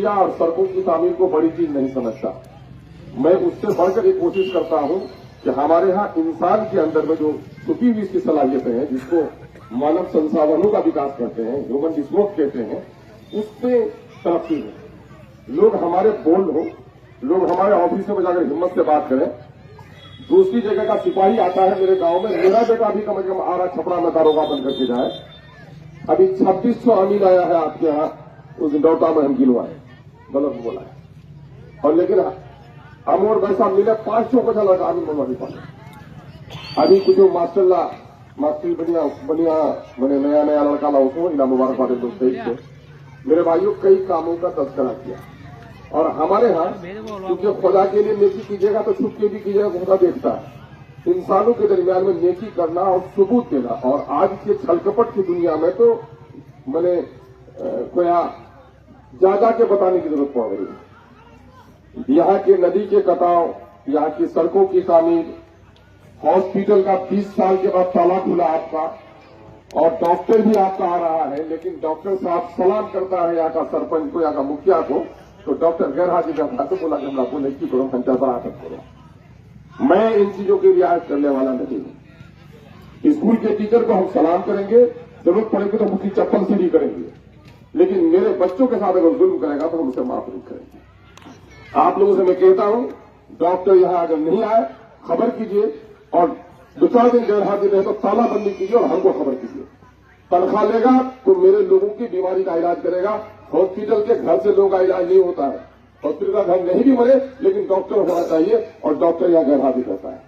पुलिया और सड़कों की तामीर को बड़ी चीज नहीं समझता। मैं उससे बढ़कर एक कोशिश करता हूं कि हमारे यहाँ इंसान के अंदर में जो छुपी हुई इसकी सलाहियतें हैं, जिसको मानव संसाधनों का विकास कहते हैं, ह्यूमन रिसोर्स कहते हैं, उससे तरक्की हो। लोग हमारे बोल्ड हो, लोग हमारे ऑफिस में जाकर हिम्मत से बात करें। दूसरी जगह का सिपाही आता है मेरे गांव में, मेरा बेटा भी कम से कम आ रहा छपरा में दारोगा बन करके जाए। अभी 2600 अमीन आया है आपके यहाँ, उस डौटा में हम गिनवाए, गलत बोला है। और लेकिन हम और वैसा मिले 500 को लगा अमीन बनवा पाए। अभी कुछ मास्टर बढ़िया मैंने नया लड़का ला उसको इना मुबारक वाले दोस्त थे मेरे भाइयों, कई कामों का तस्करा किया। और हमारे यहाँ क्योंकि खुदा के लिए नेकी कीजिएगा तो छुप के भी कीजिएगा, खुदा देखता है। इंसानों के दरमियान में नेकी करना और सबूत देना, और आज के छलकपट की दुनिया में तो मैंने कोया ज्यादा के बताने की जरूरत पड़ रही है। यहाँ के नदी के कटाव, यहाँ की सड़कों की तामीर, हॉस्पिटल का 20 साल के बाद ताला खुला आपका, और डॉक्टर भी आपका आ रहा है, लेकिन डॉक्टर साहब सलाम करता है यहाँ का सरपंच को, यहाँ का मुखिया को, तो डॉक्टर गैर हाजिर का तो बोला कि हम आपको नहीं करो, घंटा बराबर करो। मैं इन चीजों की रियायत करने वाला नहीं हूं। स्कूल के टीचर को हम सलाम करेंगे, जरूरत पड़ेगी तो उसकी चप्पल से भी करेंगे, लेकिन मेरे बच्चों के साथ अगर जुल्म करेगा तो हम उसे माफ नहीं करेंगे। आप लोगों से मैं कहता हूं, डॉक्टर यहां अगर नहीं आए खबर कीजिए, और 2-4 दिन गैर हाजिर रहे तो तालाबंदी कीजिए और हमको खबर कीजिए। तनख्वाह लेगा तो मेरे लोगों की बीमारी का इलाज करेगा। हॉस्पिटल के घर से लोगों का इलाज नहीं होता है, हॉस्पिटल का घर नहीं भी मरे, लेकिन डॉक्टर होना चाहिए, और डॉक्टर यहाँ गैर हाजिर रहता है।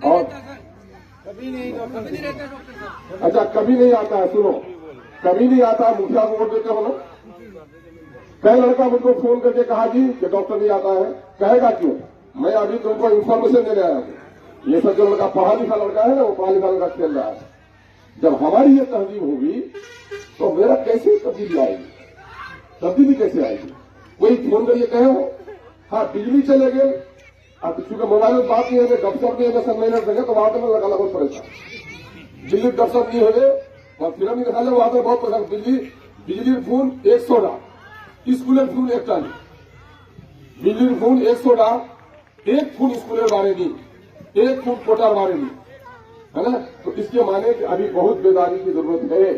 और कभी नहीं रहता। अच्छा, कभी नहीं आता है, सुनो, कभी नहीं आता है। मुखिया को वोट देते हो ना, कई लड़का मुझको फोन करके कहा जी कि डॉक्टर नहीं आता है, कहेगा क्यों? मैं अभी तुमको इन्फॉर्मेशन देने आया हूं। ये सब जो लड़का पढ़ा लिखा लड़का है ना, वो पढ़ा लिखा लड़का खेल रहा है। जब हमारी ये तहजीब होगी तो मेरा कैसे तब्दीली आएगी, तब्दीली कैसे आएगी? कोई फोन करके कहे हो हाँ बिजली चले गए, अब चूंकि मोबाइल में बात नहीं है, गपशप नहीं है, सब मेहनत देंगे तो वहां पर लगा बहुत परेशान। बिजली गपशप नहीं हो गए और फिल्म नहीं दिखा ले, वहां पर बहुत परेशान। बिजली फोन 100 डा, स्कूल फोन 1 टाली, बिजली फोन 100 डा, एक फोन स्कूल बारे नहीं, एक फूट कोटार मारे नहीं, है ना। तो इसके माने कि अभी बहुत बेदारी की जरूरत है।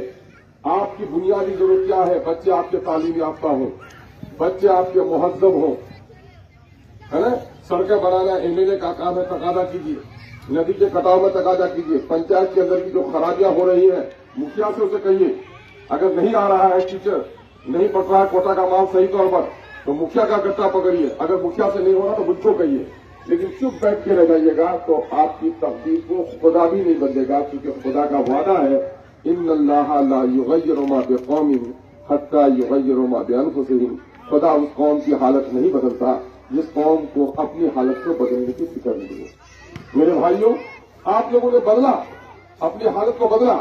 आपकी बुनियादी जरूरत क्या है? बच्चे आपके तालीम याफ्ता हो, बच्चे आपके मुहज्जब हो, है ना। सड़कें बनाना एमएलए का काम है, तकादा कीजिए। नदी के कटाव में तकादा कीजिए। पंचायत के अंदर की जो खराबियां हो रही है, मुखिया से उसे कहिए। अगर नहीं आ रहा है टीचर, नहीं पड़ रहा है कोटा का माल सही तौर पर, तो मुखिया का गट्टा पकड़िए। अगर मुखिया से नहीं हो रहा तो मुझको कहिए, लेकिन चुप बैठ के रह जाइएगा तो आपकी तकदीर को खुदा भी नहीं बदलेगा, क्योंकि खुदा का वादा है इन्नल्लाह ला युगय्यिरु मा बिक़ौमिन हत्ता युगय्यिरु मा बिअनफुसिहिम। खुदा उस कौम की हालत नहीं बदलता जिस कौम को अपनी हालत को बदलने की फिक्र नहीं है। मेरे भाइयों, आप लोगों ने बदला, अपनी हालत को बदला।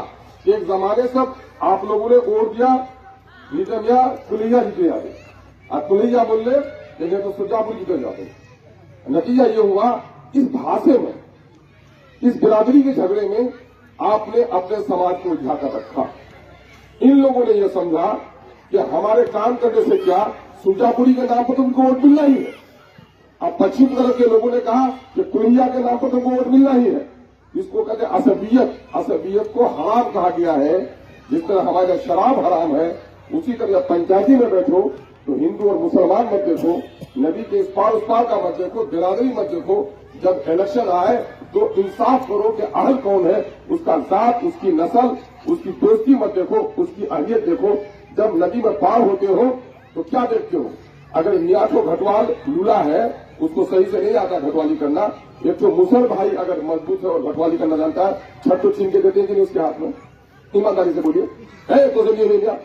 एक जमाने सब आप लोगों ने वोट दिया, निजमिया तुलैया जीते जाते, और तुलैया बोले लेकिन तो सुजापुर जीते जाते। नतीजा ये हुआ, इस भाषे में, इस बिरादरी के झगड़े में आपने अपने समाज को उलझा कर रखा। इन लोगों ने यह समझा कि हमारे काम करने से क्या, सुजापुरी के नाम पर तुमको वोट मिलना ही है। अब पश्चिम तरफ के लोगों ने कहा कि कुरिया के नाम पर तुमको वोट मिलना ही है। इसको कहते हैं असबियत। असबियत को हराम कहा गया है। जिस तरह हमारे शराब हराम है, उसी तरह पंचायती में बैठो तो हिंदू और मुसलमान मत देखो, नदी के इस पार उस पार का मत देखो, बिरादरी मत देखो। जब इलेक्शन आए तो इंसाफ करो कि अहल कौन है, उसका जात, उसकी नस्ल, उसकी दोस्ती मत देखो, उसकी अहलियत देखो। जब नदी में पार होते हो तो क्या देखते हो? अगर मियाँ को घटवाल लूला है, उसको सही से नहीं आता घटवाली करना। एक तो मुसल भाई अगर मजबूत है और घटवाली करना जानता है, छत तो छीन के देते हैं कि नहीं उसके हाथ में? ईमानदारी से बोलिए, है तो जरिए ले लिया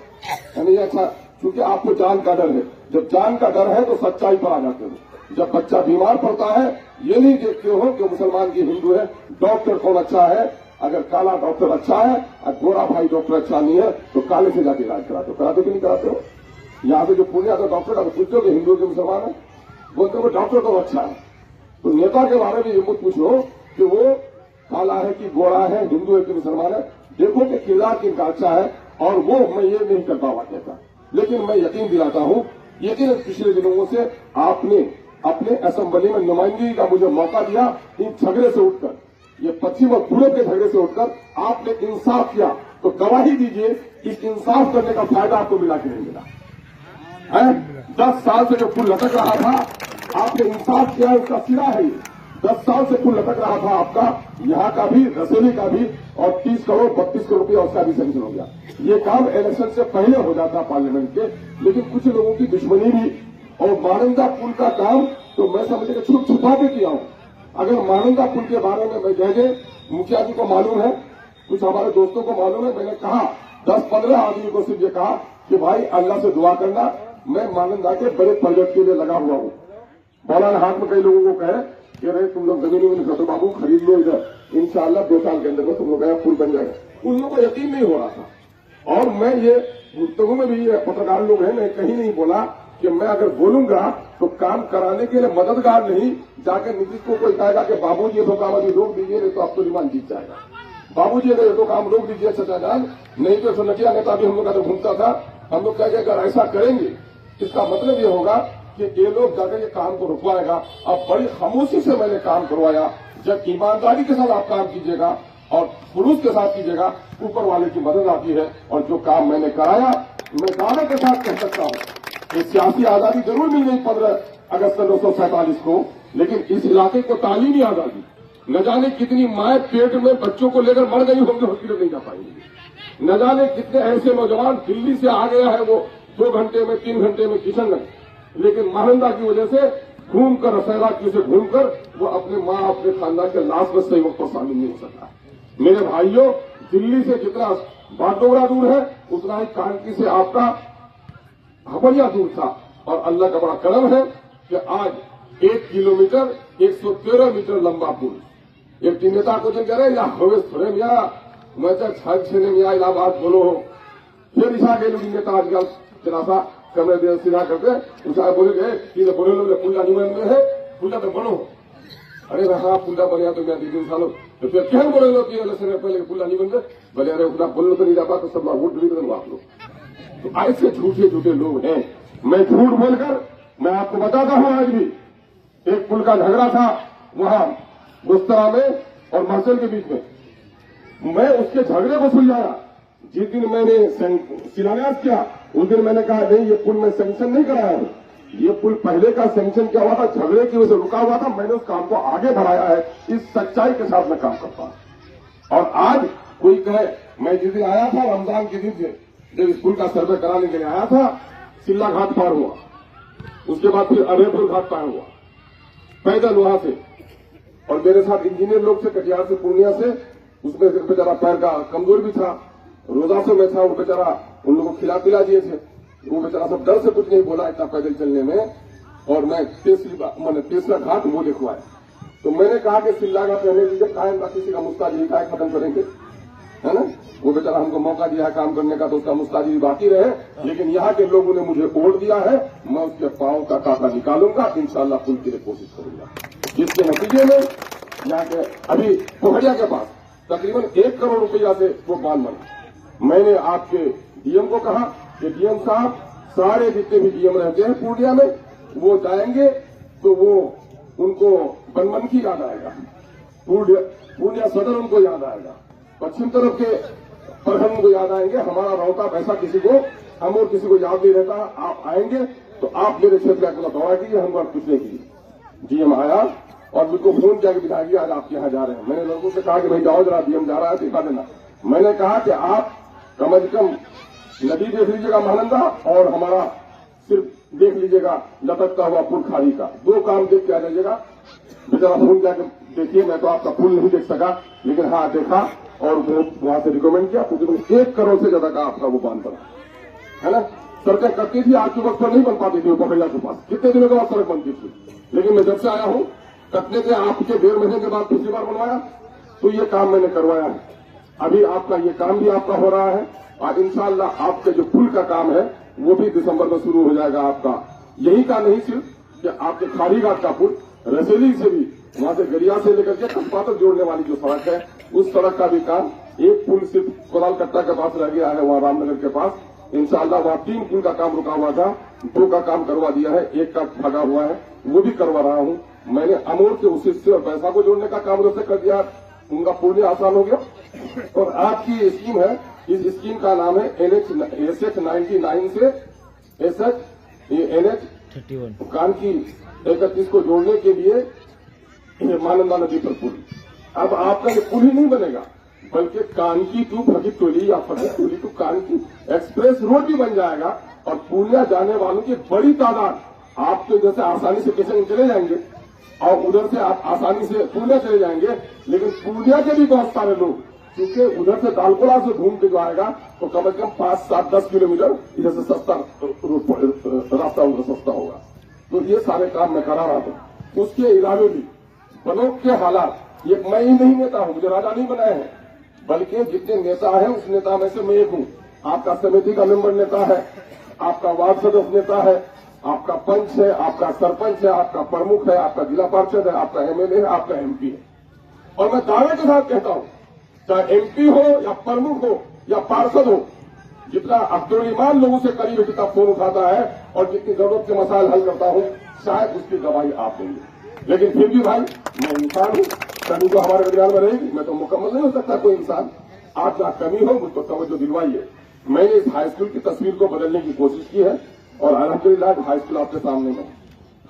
नहीं। अच्छा, क्योंकि आपको जान का डर है। जब जान का डर है तो सच्चाई पर आ जाते हो। जब बच्चा बीमार पड़ता है, ये नहीं देखते हो कि मुसलमान की हिंदू है, डॉक्टर कौन अच्छा है। अगर काला डॉक्टर अच्छा है और गोरा भाई डॉक्टर अच्छा नहीं है तो काले से जाके इलाज कराते हो। कराते कि नहीं कराते हो? यहाँ पे जो पुणे आता डॉक्टर का पूछते हो कि हिंदू के मुसलमान है, बोलते हो डॉक्टर तो अच्छा है। तो नेता के बारे में ये मत पूछो कि वो काला है कि गोरा है, हिंदू है कि मुसलमान है। देखो कि किरदार किनका अच्छा है, और वो मैं ये नहीं करता हुआ कहता, लेकिन मैं यकीन दिलाता हूं यकीन पिछले दिनों से आपने अपने असेंबली में नुमाइंदगी का मुझे मौका दिया। इन झगड़े से उठकर, ये पश्चिम और पूर्व के झगड़े से उठकर आपने इंसाफ किया, तो गवाही दीजिए इस इंसाफ करने का फायदा आपको मिला कि नहीं मिला है? 10 साल से जो पुल लटक रहा था, आपने इंसाफ किया, उसका सिरा है ये। 10 साल से पुल लटक रहा था आपका, यहाँ का भी, रसोली का भी, और 30 करोड़ 32 करोड़ रुपया उसका भी सैंक्शन हो गया। ये काम इलेक्शन से पहले हो जाता पार्लियामेंट के, लेकिन कुछ लोगों की दुश्मनी भी। और मानंदा पुल का काम तो मैं समझे कि छुप छुपा के किया हूं। अगर मानंदा पुल के बारे में मैं कह दे, मुखिया जी को मालूम है, कुछ हमारे दोस्तों को मालूम है, मैंने कहा 10-15 आदमी को सिर्फ ये कहा कि भाई अल्लाह से दुआ करना, मैं मानंदा के बड़े प्रोजेक्ट के लिए लगा हुआ हूं। मौलाना हाथ में कई लोगों को कहे कि अरे तुम लोग जमीन खतो बाबू खरीद लो इधर, इंशाल्लाह 2 साल के अंदर में तुम लोग का पुल बन जाएगा। उन लोगों को यकीन नहीं हो रहा था। और मैं ये गुफ्तगू में भी, पत्रकार लोग हैं, मैं कहीं नहीं बोला कि मैं अगर बोलूंगा तो काम कराने के लिए मददगार नहीं, जाकर नीतीश को कोई कहेगा कि बाबूजी ये तो काम अभी रोक दीजिए, नहीं तो आपको रिमांड जीत जाएगा। बाबूजी ने ये तो काम रोक दीजिए चाचा जान, नहीं तो सनकिया नेता भी हम लोग का तो घूमता था। हम लोग कह के अगर ऐसा करेंगे, इसका मतलब ये होगा कि ये लोग जाकर ये काम को रुकवाएगा। अब बड़ी खामोशी से मैंने काम करवाया। जब ईमानदारी के साथ आप काम कीजिएगा और खुलूस के साथ कीजिएगा, ऊपर वाले की मदद आती है। और जो काम मैंने कराया, मैं दावे के साथ कह सकता हूं कि सियासी आजादी जरूर मिल गई 15 अगस्त 1947 को, लेकिन इस इलाके को तालीमी आजादी, न जाने कितनी माए पेट में बच्चों को लेकर मर गई होंगी, हॉस्पिटल नहीं जा पाएंगे। न जाने कितने ऐसे नौजवान दिल्ली से आ गया है, वो 2 घंटे में 3 घंटे में किशनगंज, लेकिन मानंदा की वजह से घूमकर रसैला की से घूमकर वो अपने माँ अपने खानदान के लाश में सही वक्त पर शामिल नहीं हो सकता। मेरे भाइयों, दिल्ली से जितना बागडोगरा दूर है, उतना ही कानकी से आपका हबलिया दूर था। और अल्लाह का बड़ा करम है कि आज 1 किलोमीटर 113 मीटर लंबा पुल। एक नेता को जो कह रहे या हवेश थोड़े मिया मैं छे मिया इलाहाबाद बोलो, फिर ईसा गए नेता आजकल जरा सा कमरे देर सीधा करते उसा बोले गए बोले लोग पुल्ला निमन में है, पुल्ला तो बनो। अरे हाँ पुल्ला बनिया तो मैं 2 सालों तो फिर क्या बोले लो कि पहले पुल्ला नहीं बन गए, बोले अरे उतना बोलने तो नहीं जाता तो सब वोट भी करूंगा आप लोग। तो ऐसे झूठे झूठे लोग हैं। मैं झूठ बोलकर मैं आपको बताता हूं, आज भी एक पुल का झगड़ा था वहां गुस्तरा में और महसल के बीच में, मैं उसके झगड़े को सुलझाया। जिस दिन मैंने शिलान्यास किया उस दिन मैंने कहा नहीं, ये पुल मैं सैंक्शन नहीं कराया हूं, ये पुल पहले का सैंक्शन क्या हुआ था, झगड़े की वजह से रुका हुआ था, मैंने उस काम को आगे बढ़ाया है। इस सच्चाई के साथ मैं काम करता हूं। और आज कोई कहे, मैं जिस दिन आया था रमजान के दिन से, जब इस पुल का सर्वे कराने के लिए आया था, सिल्ला घाट पार हुआ, उसके बाद फिर अरेपुर घाट पार हुआ पैदल वहां से, और मेरे साथ इंजीनियर लोग थे कटिहार से पूर्णिया से। उसमें बेचारा पैर का कमजोर भी था, रोजा से मैं था, वो बेचारा उन लोगों को खिला पिला दिए थे। वो बेचारा सब डर से कुछ नहीं बोला इतना पैदल चलने में। और मैं तीसरा घाट वो देखवाया। तो मैंने कहा कि सिल्ला घाट रहने दीजिए, कायम किसी का मुस्ताजी का खत्म करेंगे, है ना। वो बेचारा हमको मौका दिया है काम करने का, तो उसका मुस्ताजी भी बाकी रहे। लेकिन यहाँ के लोगों ने मुझे वोट दिया है, मैं उसके पांव का कांटा निकालूंगा, इंशाल्लाह पुल के लिए कोशिश करूंगा। जिसके नतीजे में यहाँ के अभी पोखरिया के पास तकरीबन 1 करोड़ रुपया से वो बांध बना। मैंने आपके डीएम को कहा कि डीएम साहब, सारे जितने भी डीएम रहते हैं पूर्णिया में, वो जाएंगे तो वो उनको बनमनखी याद आएगा, पूर्णिया सदर उनको याद आएगा, पश्चिम तरफ के प्रखंड को याद आएंगे। हमारा रोहता पैसा किसी को, हम और किसी को याद नहीं रहता। आप आएंगे तो आप मेरे क्षेत्र का अपना दौरा कीजिए, हम बात पूछने के लिए। डीएम आया और मुझको फोन किया कि विधायक जी आज आपके यहाँ जा रहे हैं। मैंने लोगों से कहा कि भाई जाओ जरा, डीएम जा रहा है दिखा देना। मैंने कहा कि आप कम से कम नदी देख लीजिएगा महानंदा, और हमारा सिर्फ देख लीजिएगा लटकता हुआ पुल खाड़ी का, 2 काम देख के आ जाइएगा। बेचारा फोन किया कि देखिए मैं तो आपका पुल नहीं देख सका, लेकिन हाँ देखा, और वो वहां से रिकमेंड किया। तो 1 करोड़ से ज्यादा का आपका वो बांध बना, है ना। सड़कें कटती थी, आज के वक्त पर नहीं बन पाती थी, पोखरिया के पास कितने दिनों के बाद सड़क बनती थी। लेकिन मैं जब से आया हूं, कटने के आपके 1.5 महीने के बाद पिछली बार बनवाया, तो ये काम मैंने करवाया है। अभी आपका ये काम भी आपका हो रहा है, और इंशाल्लाह आपका जो पुल का काम है वो भी दिसंबर में शुरू हो जाएगा आपका। यही का नहीं सिर्फ कि आपके खाड़ी घाट का पुल, रसेली से भी, वहां से गरिया से लेकर के कस्बा तक जोड़ने वाली जो सड़क है, उस सड़क का भी काम, एक पुल सिर्फ कोलाल कट्टा के पास रह गया है वहां रामनगर के पास, इंशाअल्लाह वहाँ 3 पुल का काम रुका हुआ था, 2 का काम करवा दिया है, 1 का फगा हुआ है, वो भी करवा रहा हूँ। मैंने अमोर के उस हिस्से और पैसा को जोड़ने का काम उधर से कर दिया, उनका पुल भी आसान हो गया। और आपकी स्कीम है, इस स्कीम का नाम है SH 99 से NH 31 कानकी 31 को जोड़ने के लिए महानंदा नदी पर पुल। अब आपका ये पुल ही नहीं बनेगा, बल्कि कानकी टू फकीर टोली या फकीर टोली टू कानकी एक्सप्रेस रोड भी बन जाएगा। और पूर्णिया जाने वालों की बड़ी तादाद आपके इधर से आसानी से किशन चले जाएंगे और उधर से आप आसानी से पूर्णिया चले जाएंगे। लेकिन पूर्णिया के भी बहुत सारे लोग, क्योंकि उधर से दालकोला से घूम के जो आएगा तो कम से कम 5, 7, 10 किलोमीटर इधर से सस्ता रास्ता उधर सस्ता होगा। तो ये सारे काम मैं करा रहा हूं। उसके अलावा भी बनोट के हालात, ये मैं ही नहीं नेता हूं, मुझे राजा नहीं बनाए हैं, बल्कि जितने नेता हैं उस नेता में से मैं एक हूं। आपका समिति का मेंबर नेता है, आपका वार्ड सदस्य नेता है, आपका पंच है, आपका सरपंच है, आपका प्रमुख है, आपका जिला पार्षद है, आपका MLA है, आपका MP है। और मैं दावे के साथ कहता हूं, चाहे MP हो या प्रमुख हो या पार्षद हो, जितना अब्दुल लोगों से करीब जितना फोन उठाता है और जितनी जरूरत के मसाइल हल करता हूं, शायद उसकी गवाही आप देंगे। लेकिन फिर भी भाई मैं इंसान हूं, कमी तो हमारे विज्ञान में रहेगी, मैं तो मुकम्मल नहीं हो सकता कोई इंसान। आप जहां कमी हो मुझको तवज्जो दिलवाइए। मैंने इस हाई स्कूल की तस्वीर को बदलने की कोशिश की है और अल्हम्दुलिल्लाह हाई स्कूल आपके सामने में।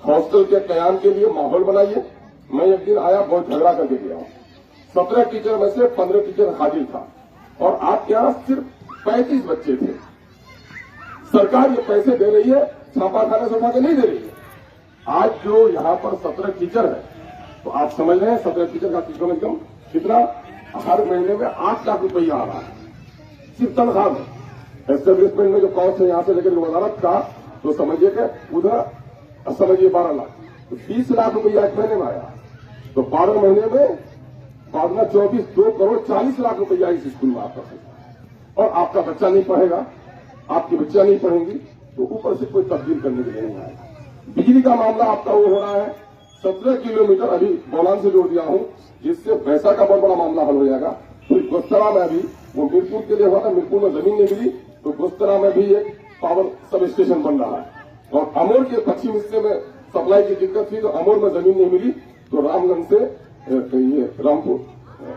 हॉस्टल के कयाम के लिए माहौल बनाइए। मैं एक दिन आया, बहुत झगड़ा करके गया हूं। 17 टीचर में से 15 टीचर हाजिर था और आपके यहां सिर्फ 35 बच्चे थे। सरकार ये पैसे दे रही है, छापा खाने से उठा के नहीं दे रही है। आज जो यहाँ पर 17 टीचर है, तो आप समझ रहे हैं 17 टीचर का कम से कम कितना, हर महीने में 8 लाख रुपया आ रहा है सिर्फ तनख्वाह में। एस्टेब्लिशमेंट में जो कॉस्ट है यहाँ से लेकर वजारत का, तो समझिए कि उधर समझिए 12 लाख, तो 20 लाख रुपया एक महीने में आया। तो 12 महीने में 12 24 2 करोड़ 40 लाख रुपया इस स्कूल में आपका पैसा। और आपका बच्चा नहीं पढ़ेगा, आपकी बच्चा नहीं पढ़ेंगी, तो ऊपर से कोई तब्दील करने के लिए नहीं आएगा। बिजली का मामला आपका वो हो रहा है, 17 किलोमीटर अभी बोलान से जोड़ दिया हूं, जिससे पैसा का बहुत बड़ा मामला हल हो जाएगा। फिर गोस्तरा में अभी वो मीरपुर के लिए हुआ था, मीरपुर में जमीन नहीं मिली, तो गोस्तरा में भी एक पावर सब स्टेशन बन रहा है। और अमोर के पश्चिम हिस्से में सप्लाई की दिक्कत थी, तो अमोर में जमीन नहीं मिली, तो रामगंज से ये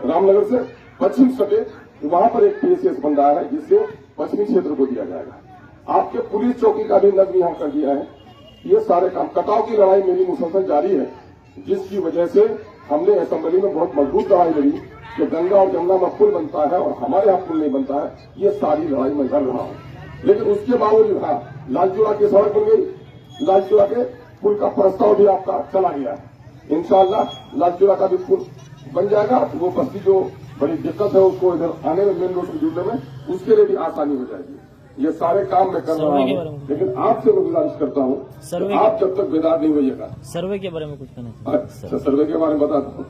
रामनगर से पश्चिम सटे वहां पर एक PSS बन रहा है, जिससे पश्चिमी क्षेत्र को दिया जाएगा। आपके पुलिस चौकी का भी नजर यहां कर दिया है। ये सारे काम, कटाव की लड़ाई मेरी मुसलसल जारी है, जिसकी वजह से हमने असेंबली में बहुत मजबूत लड़ाई लड़ी कि गंगा और जमुना में पुल बनता है और हमारे यहाँ पुल नहीं बनता है। ये सारी लड़ाई मैं लड़ रहा हूँ, लेकिन उसके बावजूद हाँ, लालचुरा की सड़क बन गई, लालचुरा के पुल का प्रस्ताव भी आपका चला गया है। इंशाअल्लाह लालचुरा का भी पुल बन जाएगा। वो बस्ती जो बड़ी दिक्कत है उसको इधर आने में, मेन रोड से जुड़ने में, उसके लिए भी आसानी हो जाएगी। ये सारे काम मैं कर रहा हूँ, लेकिन आपसे मैं गुजारिश करता हूँ, आप जब तक बेदार नहीं होइएगा। सर्वे के बारे में कुछ कहना अच्छा, सर्वे के बारे में बताता हूँ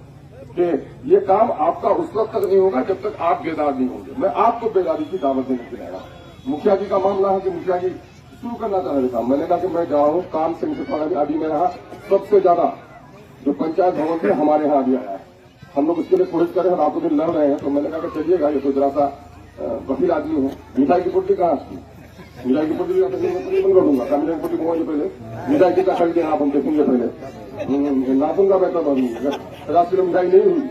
कि ये काम आपका उस वक्त तक नहीं होगा जब तक आप बेदार नहीं होंगे। मैं आपको बेदारी की दावत देने के लिए आया। मुखिया जी का मामला है कि मुखिया जी शुरू करना चाह रहे था, मैंने कहा कि मैं जाऊँ काम से मुझे पड़ा। अभी मेरे यहाँ सबसे ज्यादा जो पंचायत भवन थे हमारे यहाँ भी आया है। हम लोग उसके लिए कोशिश कर रहे हैं, रातों दिन लड़ रहे हैं। तो मैंने कहा कि चलिएगा, ये तो जरा सा वकील आदमी है। मिठाई की पुट्टी कहाँ थी? मिठाई की पुट्टी बंद कर दूंगा, मिठाई की पुट्टी घुमाइए पहले, मिठाई की का खरीदे आप हम देखेंगे पहले, नापूंगा मैं तब। 50 किलो मिठाई नहीं हुई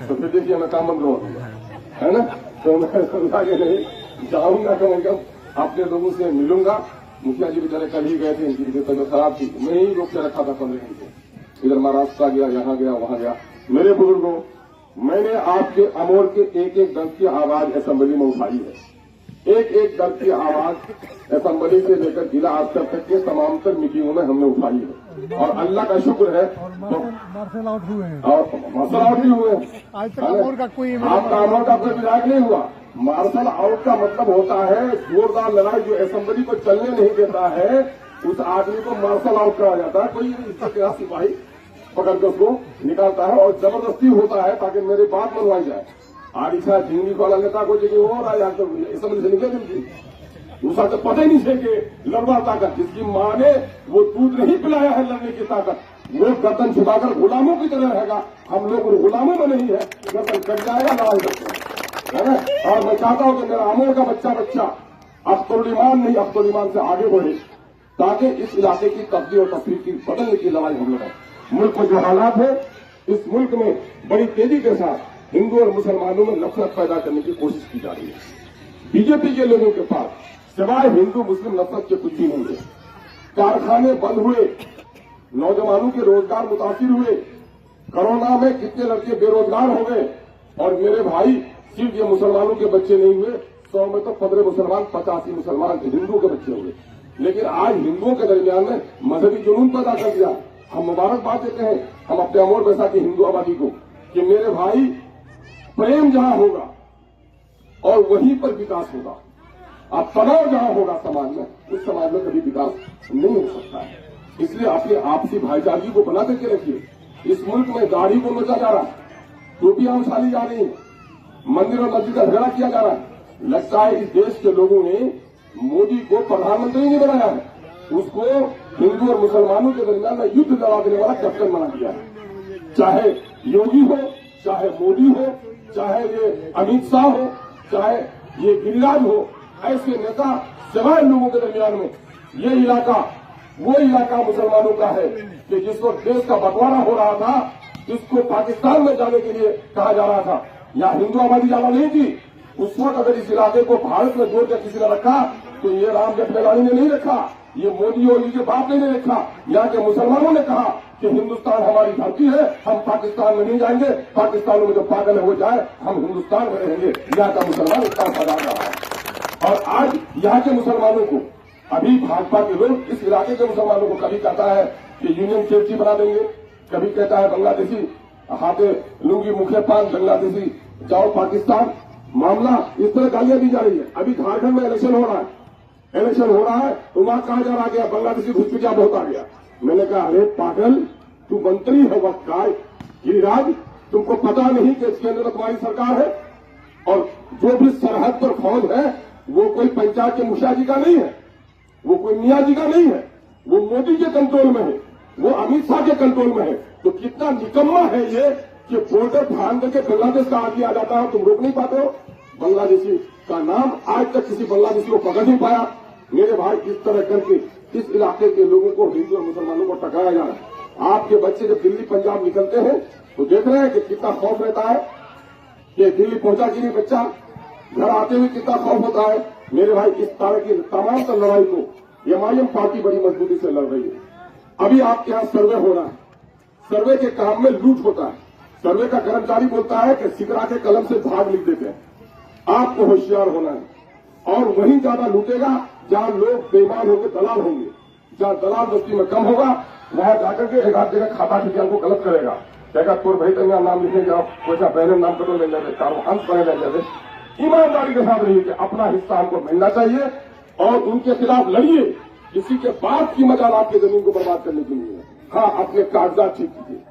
तो फिर देखिए मैं काम बंद करवा दूंगा, है ना। तो मैं आगे नहीं जाऊंगा, तो मैं अपने लोगों से मिलूंगा। मुखिया जी बेचारे कल ही गए थे, इनकी तबियत खराब थी, मैं ही रोक के रखा था 15 घंटे। इधर महाराष्ट्र गया, यहाँ गया, वहां गया। मेरे बुजुर्गों, मैंने आपके अमोर के एक एक दर्द की आवाज असेंबली में उठाई है। एक एक दर्द की आवाज असेंबली से लेकर जिला स्तर तक के समांतर मीटिंगों में हमने उठाई है। और अल्लाह का शुक्र है, मार्शल आउट हुए हैं और मार्शल आउट भी हुए हैं। आज तक अमोर का कोई आपका अमोर का कोई विधायक नहीं हुआ। मार्शल आउट का मतलब होता है जोरदार लड़ाई, जो असेंबली को चलने नहीं देता है उस आदमी को मार्शल आउट कहा जाता है। कोई इसका सिपाही पकड़ के उसको निकालता है और जबरदस्ती होता है ताकि मेरी बात मनवाई जाए। आरिशा झिंगी वाला नेता को जगह हो रहा है, तो असेंबली से निकले जल्दी। दूसरा तो पता ही नहीं है कि लड़वा ताकत, जिसकी मां ने वो दूध नहीं पिलाया है लड़ने की ताकत, वो गर्दन छुपाकर गुलामों की तरह रहेगा। हम लोग गुलामों में नहीं है, गर्दन कट जाएगा, लड़ाई करते है ना। और मैं चाहता हूं कि मेरा अमोर का बच्चा अख्तरुल-ईमान नहीं, अख्तरुल-ईमान से आगे बढ़े, ताकि इस इलाके की तब्दील और तस्वीर की बदलने की लड़ाई हम लड़ें। मुल्क में जो हालात है, इस मुल्क में बड़ी तेजी के साथ हिंदू और मुसलमानों में नफरत पैदा करने की कोशिश की जा रही है। बीजेपी के लोगों के पास सिवाय हिंदू मुस्लिम नफरत के कुछ भी नहीं है। कारखाने बंद हुए, नौजवानों के रोजगार मुतासिर हुए, कोरोना में कितने लड़के बेरोजगार हो गए, और मेरे भाई सिर्फ ये मुसलमानों के बच्चे नहीं हुए, 100 में तो 15 मुसलमान, 85 मुसलमान हिंदुओं के बच्चे हुए। लेकिन आज हिंदुओं के दरमियान में मजहबी जुनून पैदा कर दिया। हम मुबारकबाद देते हैं हम अपने अमोर पैसा की हिंदू आबादी को कि मेरे भाई प्रेम जहां होगा और वहीं पर विकास होगा। अब तनाव जहां होगा समाज में, उस समाज में कभी विकास नहीं हो सकता है। इसलिए अपने आपसी भाईचारगी को बना करके रखिए। इस मुल्क में दाढ़ी को नोचा जा रहा है, टोपियां उछाली जा रही है, मंदिर और मस्जिद का झगड़ा किया जा रहा है। लगता है इस देश के लोगों ने मोदी को प्रधानमंत्री नहीं बनाया है, उसको हिंदू और मुसलमानों के दरमियान में युद्ध लड़ा देने वाला कैप्टन बना दिया है। चाहे योगी हो, चाहे मोदी हो, चाहे ये अमित शाह हो, चाहे ये गिरिराज हो, ऐसे नेता सिवाय लोगों के दरमियान में ये इलाका वो इलाका मुसलमानों का है कि जिस वक्त देश का बंटवारा हो रहा था, जिसको पाकिस्तान में जाने के लिए कहा जा रहा था, या हिंदू आबादी जाना नहीं थी, उस वक्त अगर इस इलाके को भारत में जोड़कर किसी ने रखा तो ये राम जेठमलानी ने नहीं रखा, ये मोदी और इनके बाप ने नहीं रखा। यहाँ के मुसलमानों ने कहा कि हिंदुस्तान हमारी धरती है, हम पाकिस्तान में नहीं जाएंगे, पाकिस्तान में जो पागल है वो जाए, हम हिंदुस्तान में रहेंगे। यहाँ का मुसलमान इतना सजा रहा है। और आज यहाँ के मुसलमानों को, अभी भाजपा के लोग इस इलाके के मुसलमानों को कभी कहता है कि यूनियन टेरिटरी बना देंगे, कभी कहता है बांग्लादेशी हाथे लुंगी मुखे पान, बांग्लादेशी जाओ पाकिस्तान। मामला इस तरह गालियां दी जा रही है। अभी झारखंड में इलेक्शन हो रहा है, तो वहां कहा जा रहा गया बांग्लादेशी घुसपैठिया बहुत आ गया। मैंने कहा अरे पागल, तू मंत्री है वक्त का गिरिराज, तुमको पता नहीं कि इसके अंदर तुम्हारी सरकार है, और जो भी सरहद पर फौज है वो कोई पंचायत के मुखिया जी का नहीं है, वो कोई मियाँ जी का नहीं है, वो मोदी के कंट्रोल में है, वो अमित शाह के कंट्रोल में है। तो कितना निकम्मा है ये कि बॉर्डर फान करके बांग्लादेश का आगे आ जाता है, तुम रोक नहीं पाते हो। बांग्लादेशी का नाम आज तक किसी बांग्लादेशी को पकड़ नहीं पाया। मेरे भाई इस तरह करके इस इलाके के लोगों को, हिंदू और मुसलमानों को टकराया जा रहा है। आपके बच्चे जब दिल्ली पंजाब निकलते हैं तो देख रहे हैं कि कितना खौफ रहता है कि दिल्ली पहुंचा कि नहीं बच्चा, घर आते हुए कितना खौफ होता है। मेरे भाई इस तरह की तमाम तर लड़ाई को एमआईएम पार्टी बड़ी मजबूती से लड़ रही है। अभी आपके यहाँ सर्वे हो रहा है, सर्वे के काम में लूट होता है। सर्वे का कर्मचारी बोलता है कि सिकरा के कलम से भाग लिख देते हैं। आपको होशियार होना है, और वहीं ज्यादा लूटेगा जहां लोग बेईमान होंगे, दलाल होंगे। जहां दलाल बस्ती में कम होगा वहां जाकर के एक आध जगह खाता ठिकान को गलत करेगा, कहेगा तोर भाई तंगा नाम लिखने जाओ, वैसा बहन नाम करो ले जाते, चारों अंश बने ले जाते। ईमानदारी के साथ रहिए कि अपना हिस्सा हमको मिलना चाहिए और उनके खिलाफ लड़िए। किसी के बाप की मजाल आपकी जमीन को बर्बाद करने के लिए है। हाँ, अपने कागजात ठीक कीजिए।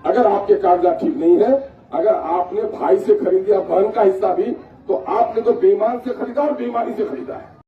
अगर आपके कागजात ठीक नहीं है, अगर आपने भाई से खरीद लिया बहन का हिस्सा भी, तो आपने तो बेईमान से खरीदा और बेईमानी से खरीदा है।